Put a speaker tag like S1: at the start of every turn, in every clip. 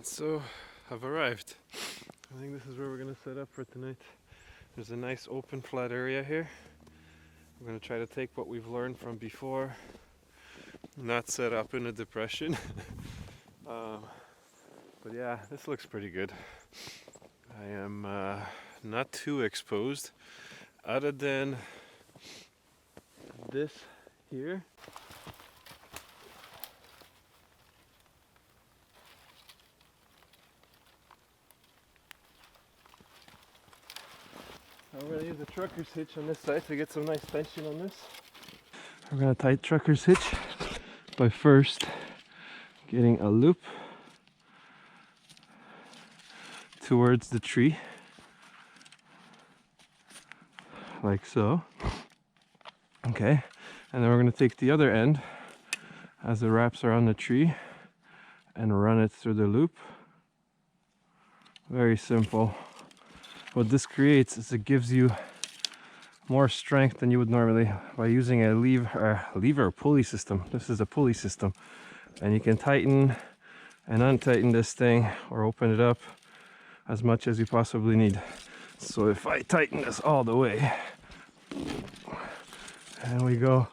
S1: So I've arrived. I think this is where we're gonna set up for tonight. There's a nice open flat area here. We're gonna try to take what we've learned from before, not set up in a depression. But yeah, this looks pretty good. I am not too exposed, other than this here. I'm going to use a trucker's hitch on this side to get some nice tension on this. I'm going to tie trucker's hitch by first getting a loop towards the tree, like so. Okay, and then we're going to take the other end as the wraps are on the tree and run it through the loop. Very simple. What this creates is it gives you more strength than you would normally by using a lever or pulley system. This is a pulley system, and you can tighten and untighten this thing or open it up as much as you possibly need. So if I tighten this all the way and we go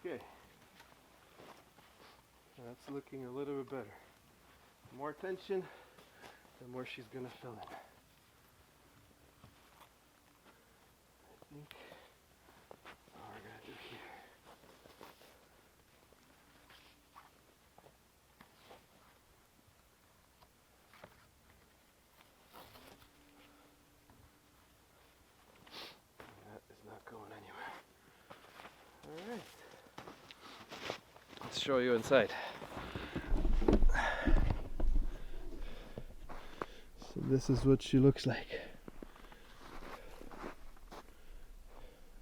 S1: okay. That's looking a little bit better. The more tension, the more she's gonna fill in. I think all we're gonna do here. That is not going anywhere. All right. Let's show you inside. So this is what she looks like.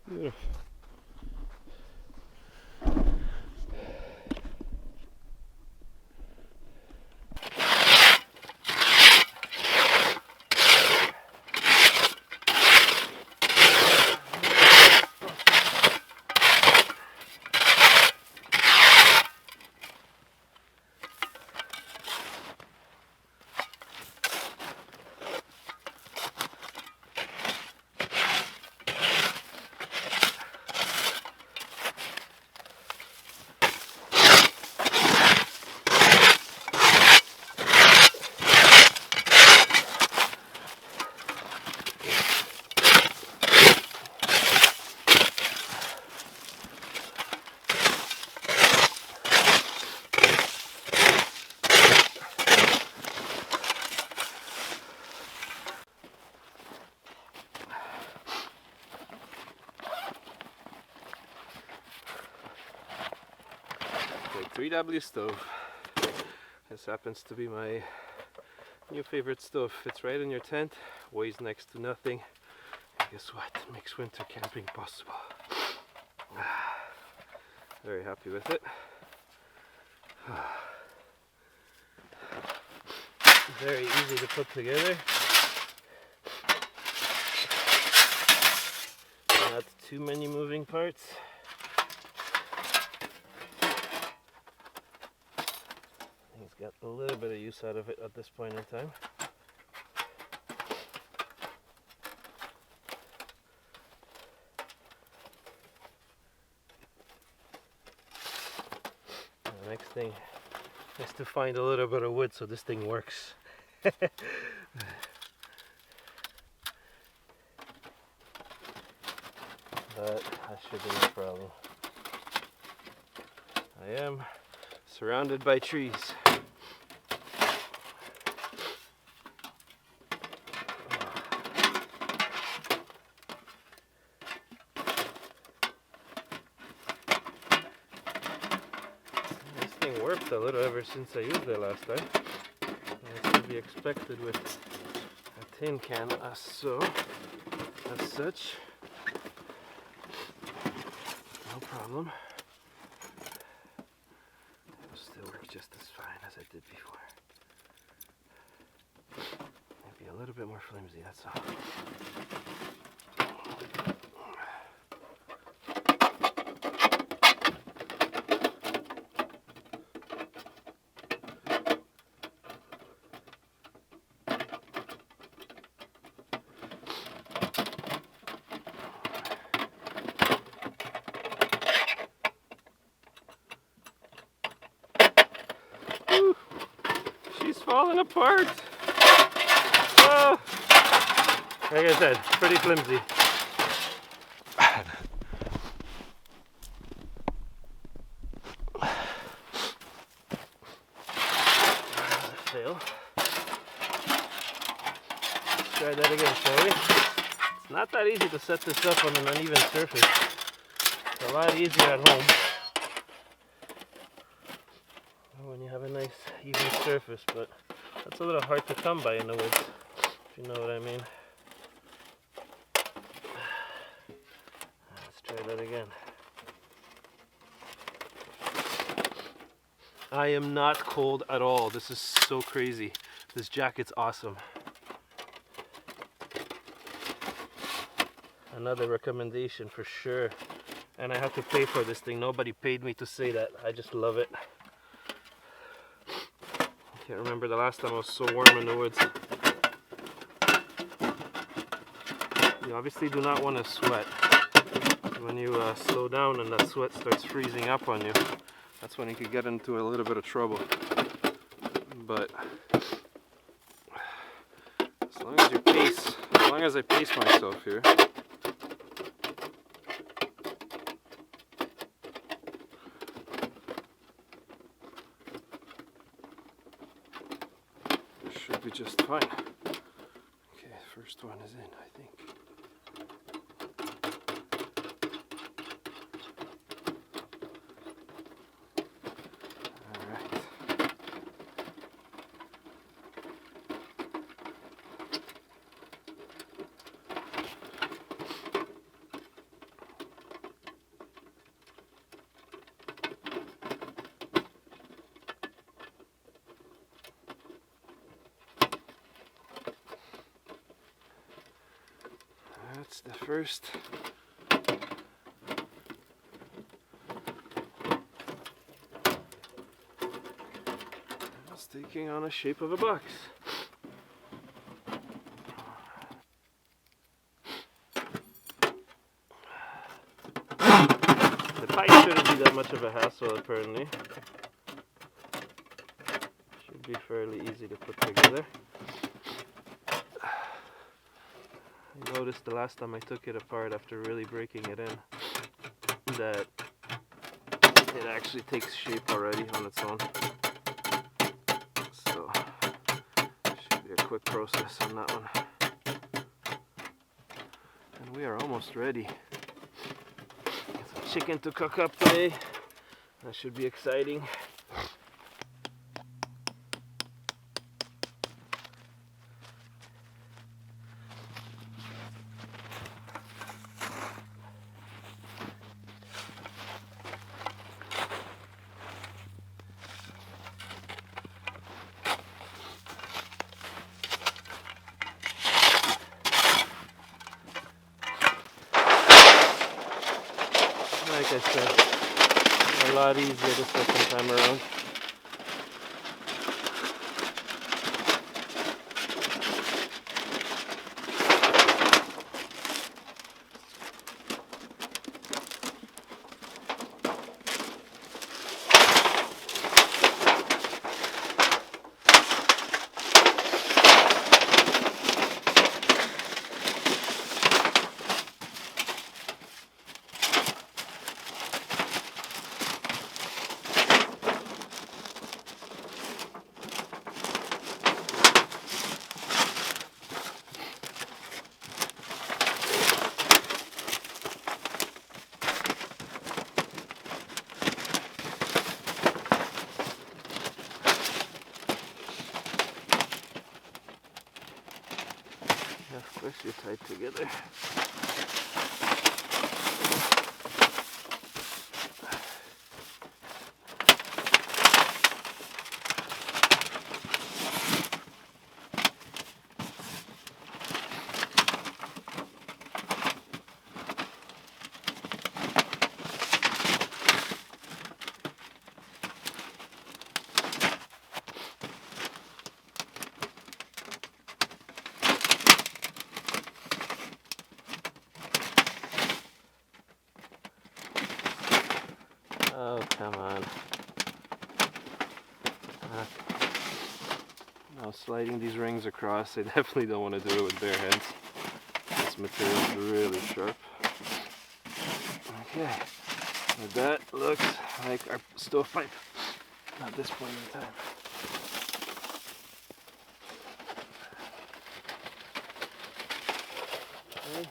S1: Beautiful. Okay, 3W stove. This happens to be my new favorite stove. Fits right in your tent, weighs next to nothing. And guess what? It makes winter camping possible. Very happy with it. Very easy to put together. Not too many moving parts. He's got a little bit of use out of it at this point in time. thing is to find a little bit of wood so this thing works. But that should be no problem. I am surrounded by trees. This thing worked a little ever since I used it last time. It's to be expected with a tin can as such. No problem. It will still work just as fine as I did before. Maybe a little bit more flimsy, that's all. She's falling apart. Oh. Like I said, pretty flimsy. Fail. Let's try that again, shall we? It's not that easy to set this up on an uneven surface. It's a lot easier at home when you have a nice even surface, but that's a little hard to come by in the woods, if you know what I mean. Let's try that again. I am not cold at all. This is so crazy. This jacket's awesome. Another recommendation for sure. And I have to pay for this thing. Nobody paid me to say that. I just love it. I can't remember the last time I was so warm in the woods. You obviously do not want to sweat. When you slow down and that sweat starts freezing up on you, that's when you could get into a little bit of trouble. But as long as I pace myself here, it should be just fine. Okay, first one is in, I think. That's the first. It's taking on a shape of a box. The pipe shouldn't be that much of a hassle apparently. Should be fairly easy to put together. I noticed the last time I took it apart after really breaking it in that it actually takes shape already on its own. So it should be a quick process on that one. And we are almost ready. Some chicken to cook up today. That should be exciting. Like I said, a lot easier the second time around. Of course you're tied together. Oh, come on. Now sliding these rings across, I definitely don't want to do it with bare hands. This material is really sharp. Okay, well, that looks like our stovepipe at this point in time. Okay.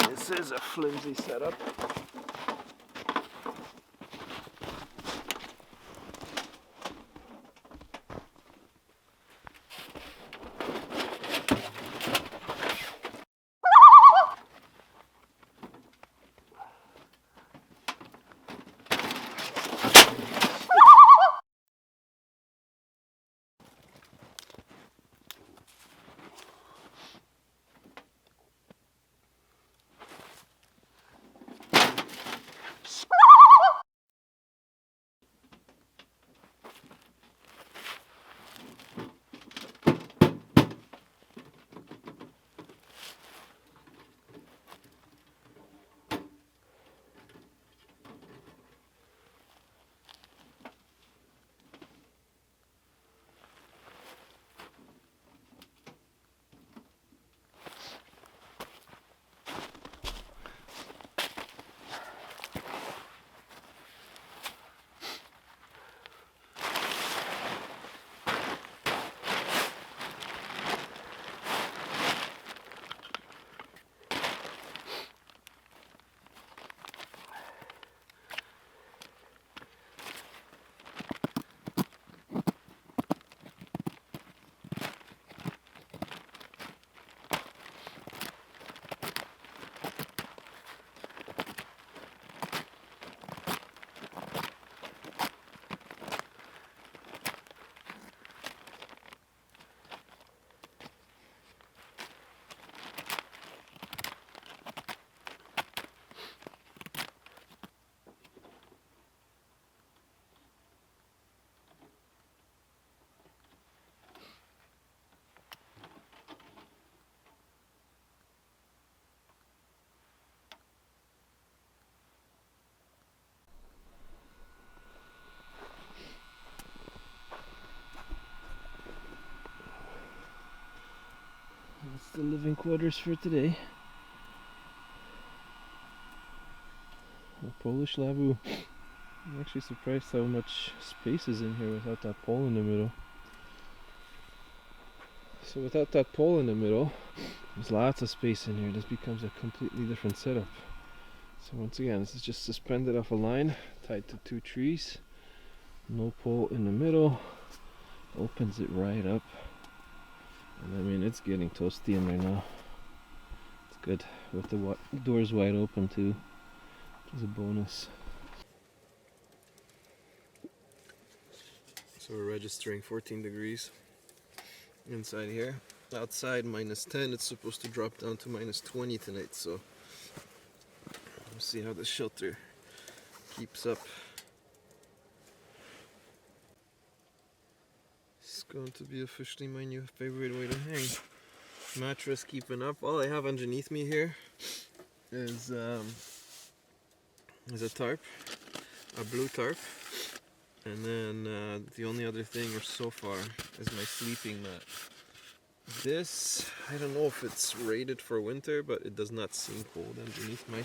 S1: This is a flimsy setup. That's the living quarters for today. A Polish Lavvu. I'm actually surprised how much space is in here without that pole in the middle. So without that pole in the middle, there's lots of space in here. This becomes a completely different setup. So once again, this is just suspended off a line, tied to 2 trees. No pole in the middle. Opens it right up. And I mean, it's getting toasty in there now. It's good with the doors wide open too, which is a bonus. So we're registering 14 degrees inside here. Outside -10. It's supposed to drop down to -20 tonight, so we'll see how the shelter keeps up. It's going to be officially my new favorite way to hang. Mattress keeping up. All I have underneath me here is a tarp, a blue tarp, and then the only other thing so far is my sleeping mat. This, I don't know if it's rated for winter, but it does not seem cold underneath my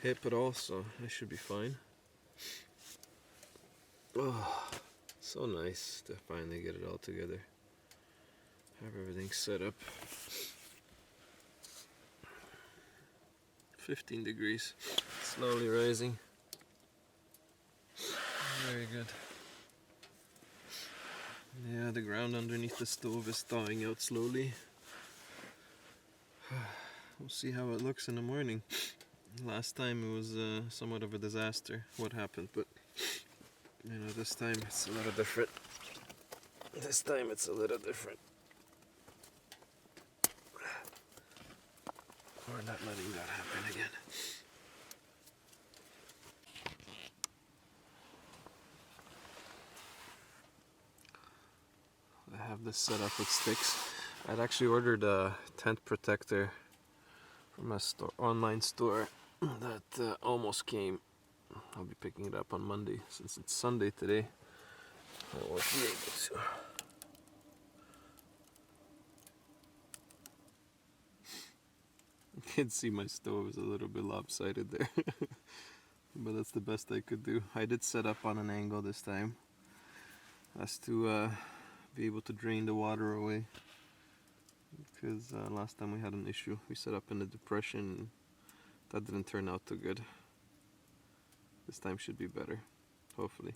S1: hip at all, so I should be fine. Oh, so nice to finally get it all together. Have everything set up. 15 degrees, slowly rising. Very good. Yeah, the ground underneath the stove is thawing out slowly. We'll see how it looks in the morning. Last time it was somewhat of a disaster what happened, but you know, this time it's a little different. This time it's a little different. We're not letting that happen again. I have this set up with sticks. I'd actually ordered a tent protector from a online store that almost came. I'll be picking it up on Monday since it's Sunday today. I won't be able to. You can see my stove is a little bit lopsided there. But that's the best I could do. I did set up on an angle this time as to be able to drain the water away, because last time we had an issue. We set up in a depression and that didn't turn out too good. This time should be better, hopefully.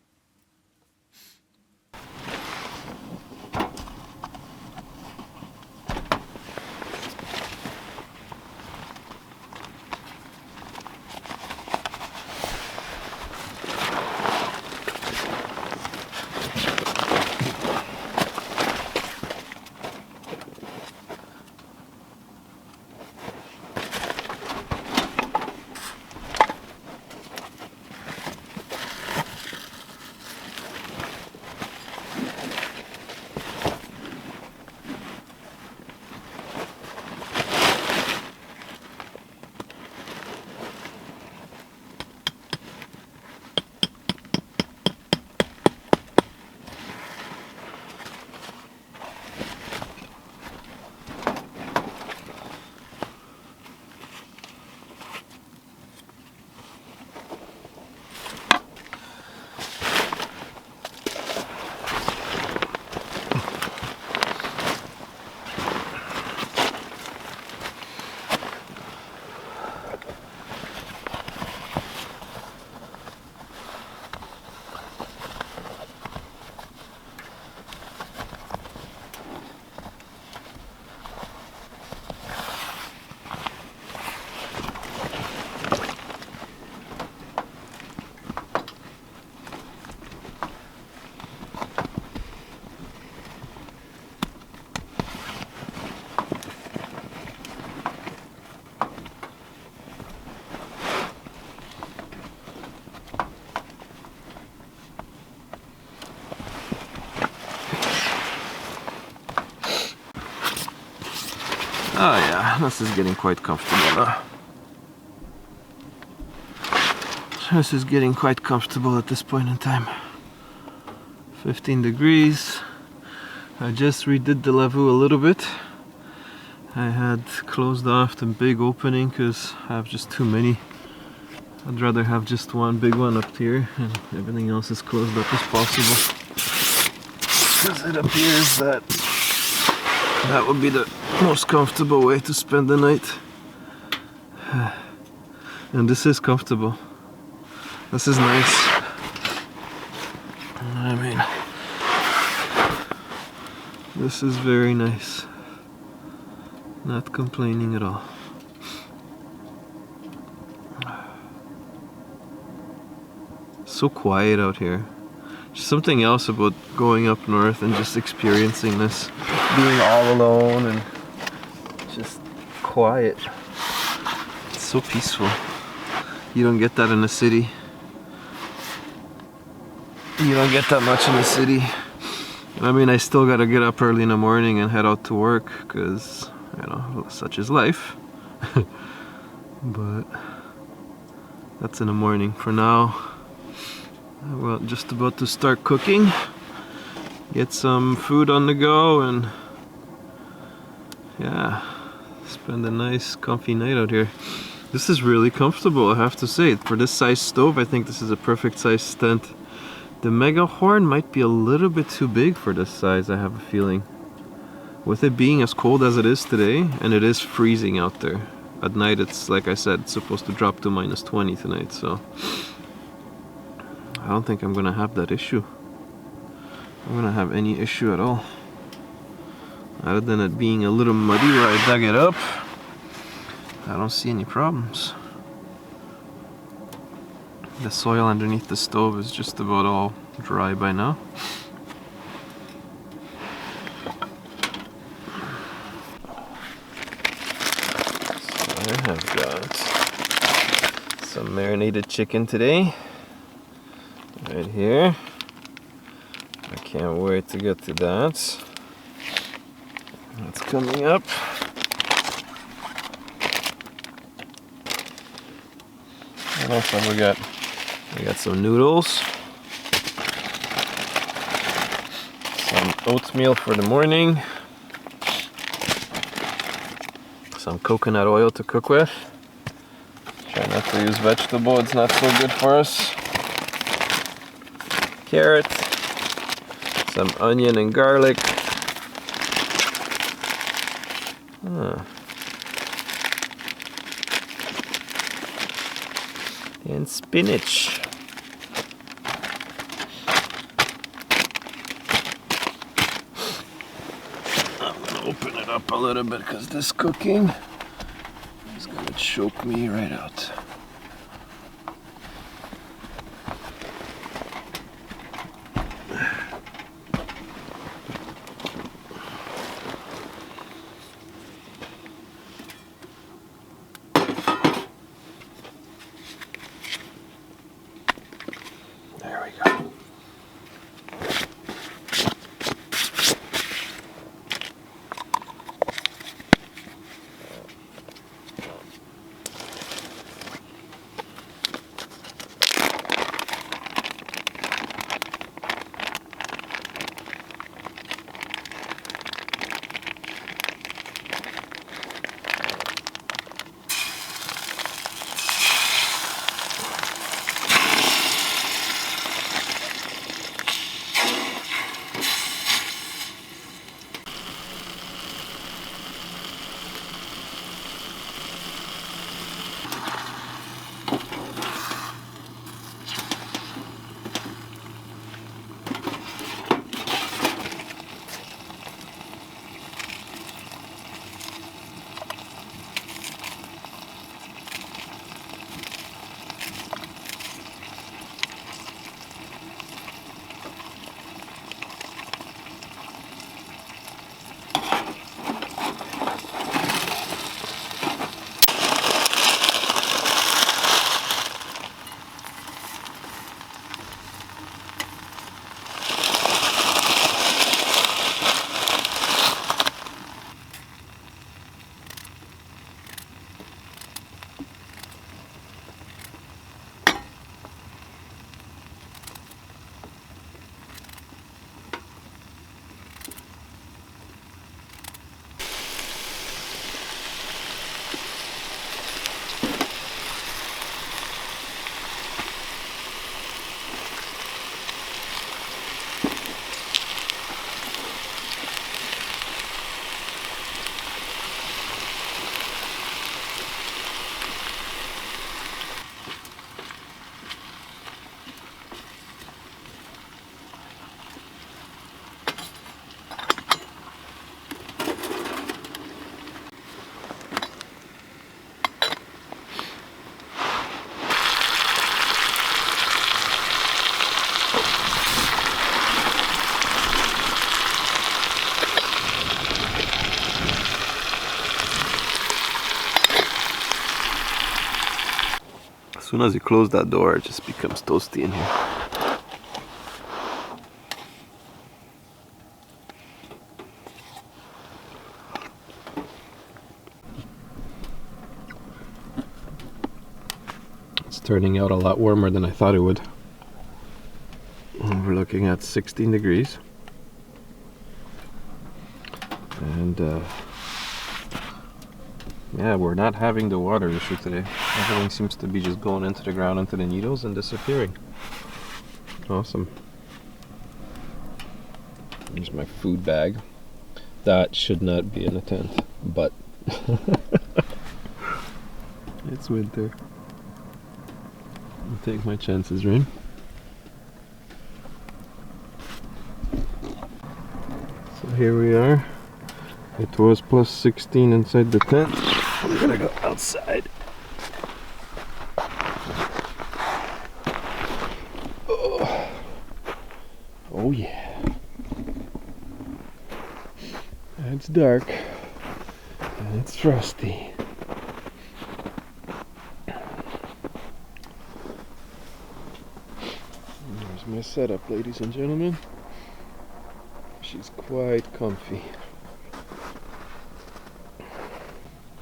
S1: Oh yeah, this is getting quite comfortable now. This is getting quite comfortable at this point in time. 15 degrees. I just redid the Lavvu a little bit. I had closed off the big opening because I have just too many. I'd rather have just one big one up here and everything else is closed up as possible. Because it appears that That would be the most comfortable way to spend the night. And this is comfortable. This is nice. I mean, this is very nice. Not complaining at all. So quiet out here. There's something else about going up north and just experiencing this, being all alone and just quiet. It's so peaceful. You don't get that in the city. You don't get that much in the city. I mean, I still gotta get up early in the morning and head out to work because, you know, such is life. But that's in the morning. For now, well, just about to start cooking, get some food on the go, and yeah, spend a nice comfy night out here. This is really comfortable, I have to say. For this size stove, I think this is a perfect size tent. The Mega Horn might be a little bit too big for this size, I have a feeling. With it being as cold as it is today, and it is freezing out there. At night it's, like I said, it's supposed to drop to -20 tonight, so I don't think I'm gonna have that issue. I'm gonna have any issue at all. Other than it being a little muddy where I dug it up, I don't see any problems. The soil underneath the stove is just about all dry by now. So I have got some marinated chicken today, right here. I can't wait to get to that. That's coming up. What else have we got? We got some noodles, some oatmeal for the morning, some coconut oil to cook with. Try not to use vegetable, it's not so good for us. Carrot, some onion and garlic. And spinach. I'm gonna open it up a little bit because this cooking is gonna choke me right out. There we go. soon as you close that door, it just becomes toasty in here. It's turning out a lot warmer than I thought it would. We're looking at 16 degrees. And yeah, we're not having the water issue today. Everything seems to be just going into the ground, into the needles, and disappearing. Awesome. Here's my food bag. That should not be in a tent, but it's winter. I'll take my chances, right? So here we are. It was plus 16 inside the tent. I'm gonna go outside. Oh yeah. It's dark and it's frosty. There's my setup, ladies and gentlemen. She's quite comfy.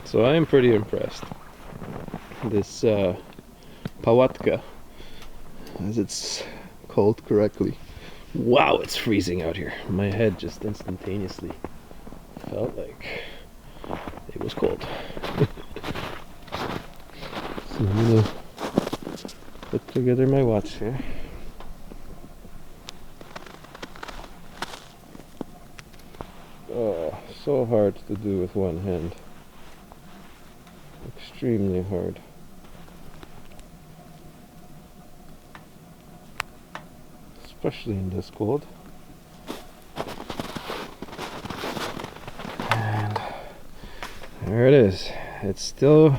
S1: So I am pretty impressed. This pałatka, as it's called correctly. Wow, it's freezing out here. My head just instantaneously felt like it was cold. So I'm gonna put together my watch here. Oh, so hard to do with one hand. Extremely hard. Especially in this cold. And there it is. It's still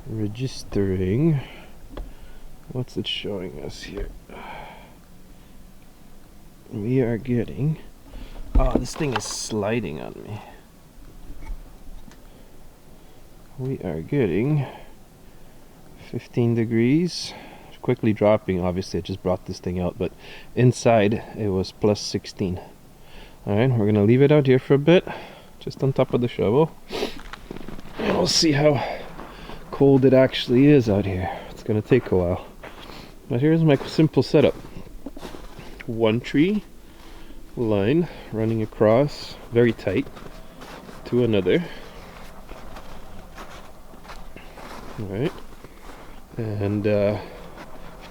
S1: registering. What's it showing us here? We are getting... Oh, this thing is sliding on me. We are getting 15 degrees. Quickly dropping, obviously I just brought this thing out, but inside it was plus 16. Alright, we're gonna leave it out here for a bit, just on top of the shovel, and we'll see how cold it actually is out here. It's gonna take a while. But here's my simple setup. One tree line running across, very tight, to another. Alright, and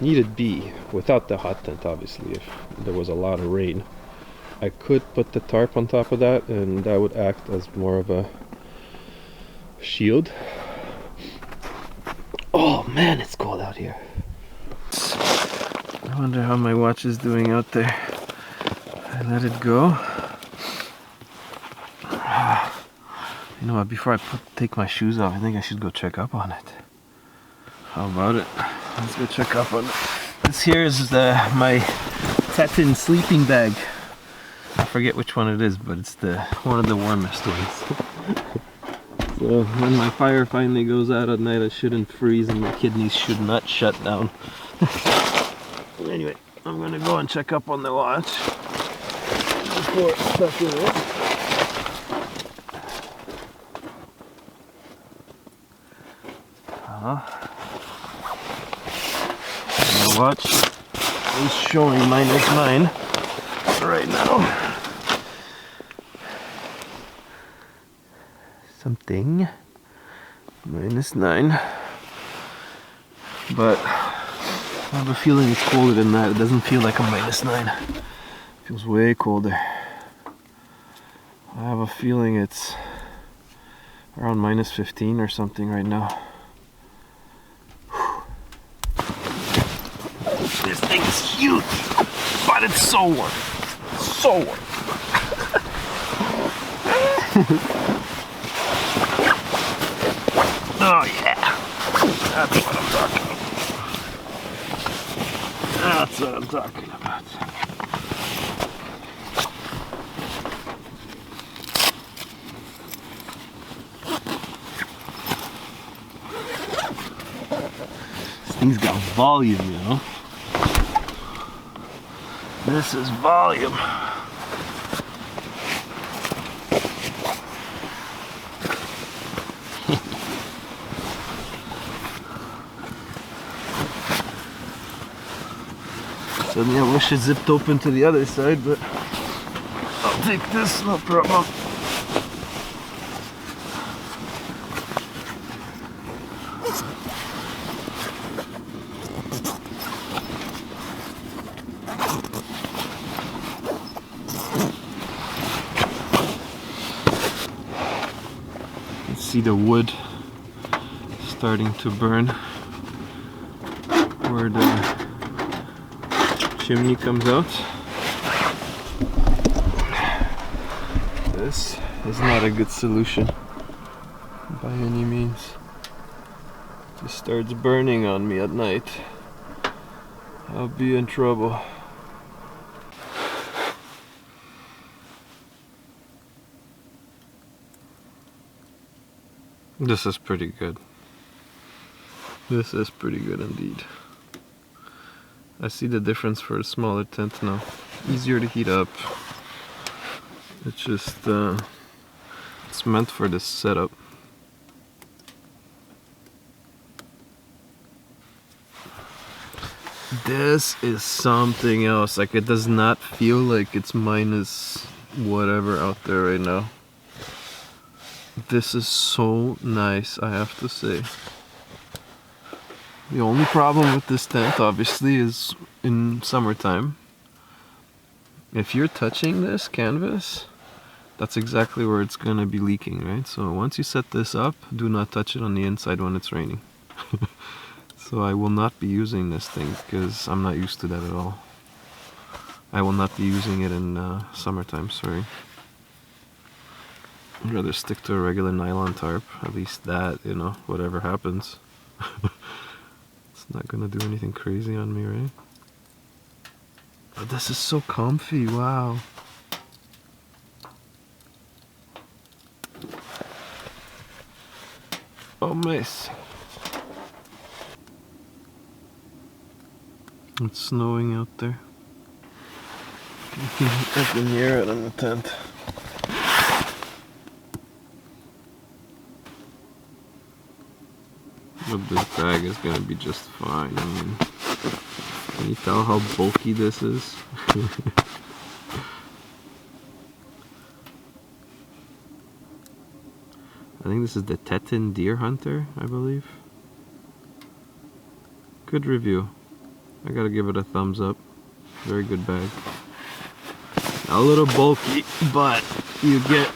S1: needed be, without the hot tent obviously, if there was a lot of rain, I could put the tarp on top of that and that would act as more of a shield. Oh man, it's cold out here. I wonder how my watch is doing out there. I let it go. You know what, before I take my shoes off, I think I should go check up on it. How about it? Let's go check up on it. This here is my satin sleeping bag. I forget which one it is, but it's one of the warmest ones. So when my fire finally goes out at night, I shouldn't freeze and my kidneys should not shut down. Anyway, I'm gonna go and check up on the watch before stuffing it. The watch is showing -9 right now. Something -9, but I have a feeling it's colder than that. It doesn't feel like a -9. It feels way colder. I have a feeling it's around -15 or something right now. This thing is huge, but it's so warm. So warm. Oh yeah. That's what I'm talking about. That's what I'm talking about. This Thing's got volume, you know. This is volume. Suddenly I wish it zipped open to the other side, but I'll take this, no problem. See the wood starting to burn where the chimney comes out. This is not a good solution by any means. It just starts burning on me at night. I'll be in trouble. This is pretty good. This is pretty good indeed. I see the difference for a smaller tent now. Easier to heat up. It's just, it's meant for this setup. This is something else. Like, it does not feel like it's minus whatever out there right now. This is so nice, I have to say. The only problem with this tent, obviously, is in summertime. If you're touching this canvas, that's exactly where it's gonna be leaking, right? So once you set this up, do not touch it on the inside when it's raining. So I will not be using this thing because I'm not used to that at all. I will not be using it in summertime, sorry. I'd rather stick to a regular nylon tarp. At least that, you know, whatever happens. It's not gonna do anything crazy on me, right? But this is so comfy, wow. Amazing. It's snowing out there. I can hear it in the tent. But this bag is gonna be just fine. I mean, can you tell how bulky this is? I think this is the Teton Deer Hunter, I believe. Good review. I gotta give it a thumbs up. Very good bag. A little bulky, but you get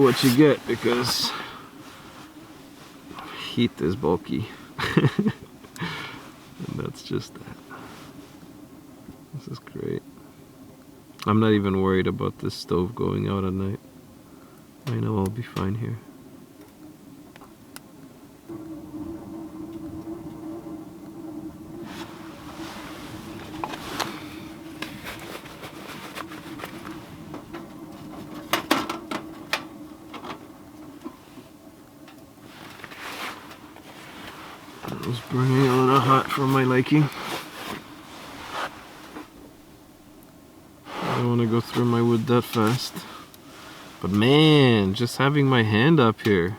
S1: what you get because heat is bulky. And that's just that. This is great. I'm not even worried about this stove going out at night. I know I'll be fine here. It was burning a little hot for my liking. I don't want to go through my wood that fast. But man, just having my hand up here,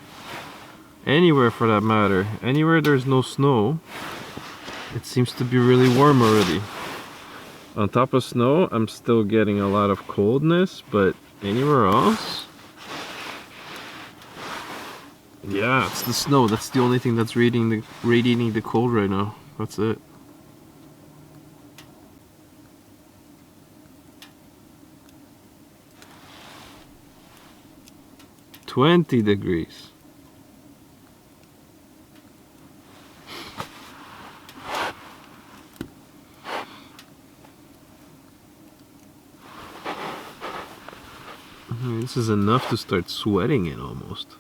S1: anywhere for that matter, anywhere there's no snow, it seems to be really warm already. On top of snow, I'm still getting a lot of coldness, but anywhere else, yeah, it's the snow. That's the only thing that's radiating the cold right now. That's it. "20 degrees. This is enough to start sweating in almost.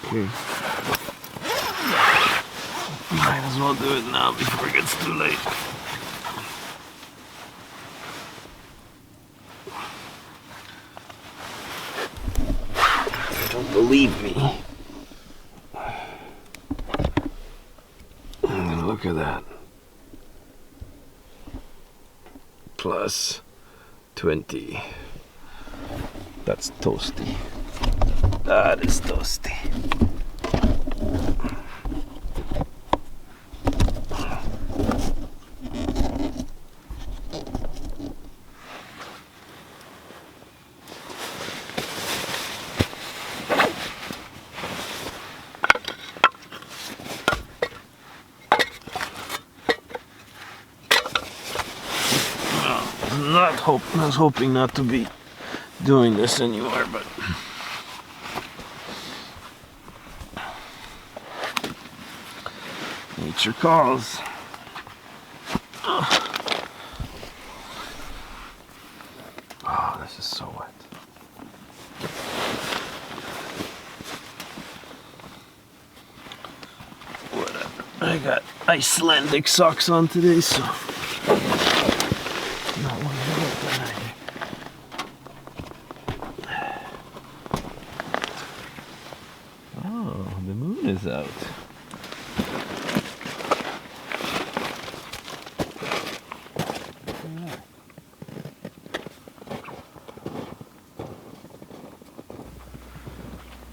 S1: Okay. Might as well do it now before it gets too late. Don't believe me. at that. Plus 20. That's toasty. That is toasty. I was hoping not to be doing this anymore, but nature calls. Oh, this is so wet. Whatever. I got Icelandic socks on today, so not one to open either. Oh, the moon is out.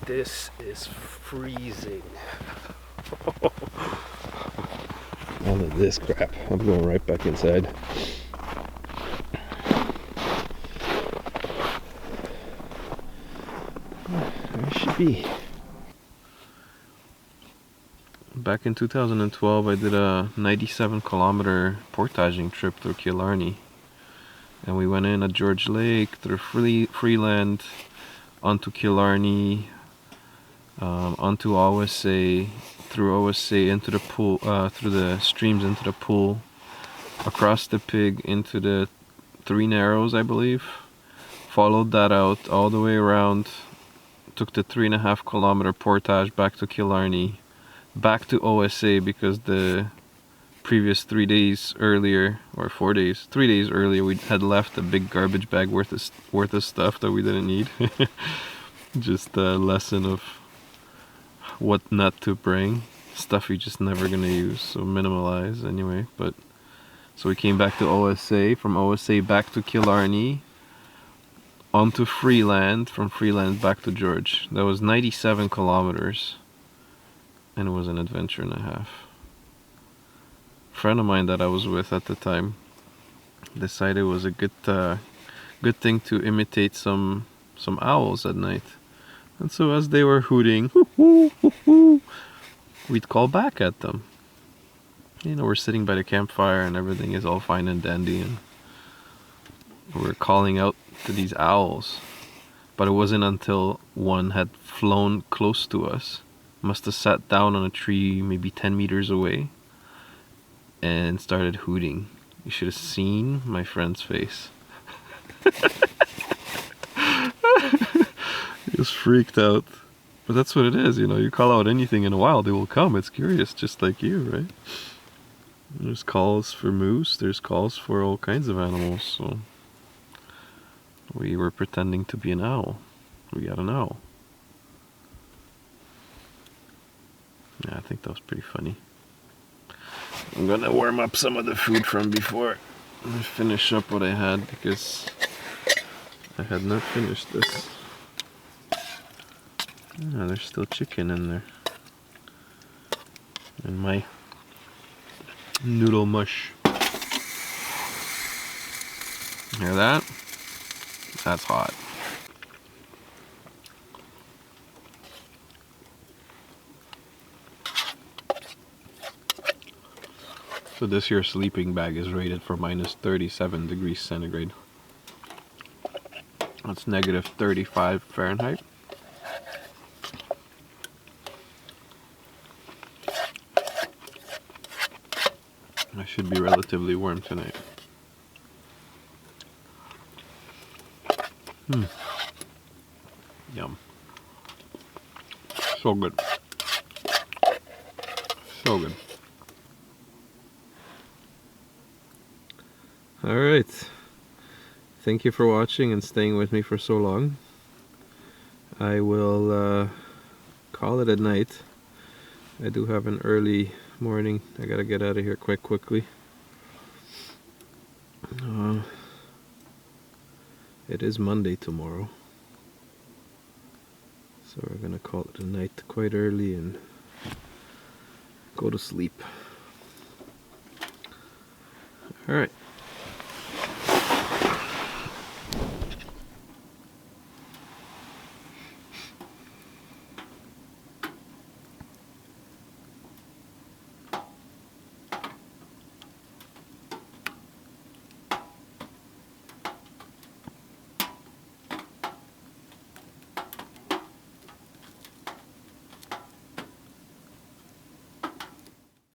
S1: This is freezing. All of this crap. I'm going right back inside. There should be. Back in 2012, I did a 97-kilometer portaging trip through Killarney. And we went in at George Lake, through Freeland, onto Killarney, onto OSA, through OSA into the pool, through the streams into the pool, across the Pig into the Three Narrows, I believe. Followed that out all the way around, took the 3.5-kilometer portage back to Killarney, back to OSA because the previous 3 days earlier, or 4 days, 3 days earlier, we had left a big garbage bag worth of stuff that we didn't need. Just a lesson of what not to bring, stuff you're just never gonna use, so minimalize anyway. But so we came back to OSA, from OSA back to Killarney, onto Freeland, from Freeland back to George. That was 97 kilometers, and it was an adventure and a half. A friend of mine that I was with at the time decided it was a good thing to imitate some owls at night. And so as they were hooting, we'd call back at them. You know, we're sitting by the campfire and everything is all fine and dandy, and we're calling out to these owls. But it wasn't until one had flown close to us, must have sat down on a tree maybe 10 meters away, and started hooting. You should have seen my friend's face. He was freaked out. But that's what it is, you know, you call out anything in the wild, they will come. It's curious, just like you, right? There's calls for moose, there's calls for all kinds of animals, so we were pretending to be an owl. We got an owl. Yeah, I think that was pretty funny. I'm gonna warm up some of the food from before I finish up what I had, because I had not finished this. Ah, there's still chicken in there. And my noodle mush. Hear that? That's hot. So this here sleeping bag is rated for minus 37 degrees centigrade. That's negative 35 Fahrenheit. I should be relatively warm tonight. Yum. So good. So good. Alright. Thank you for watching and staying with me for so long. I will call it a night. I do have an early morning. I gotta get out of here quite quickly. It is Monday tomorrow, so we're gonna call it a night quite early and go to sleep. Alright.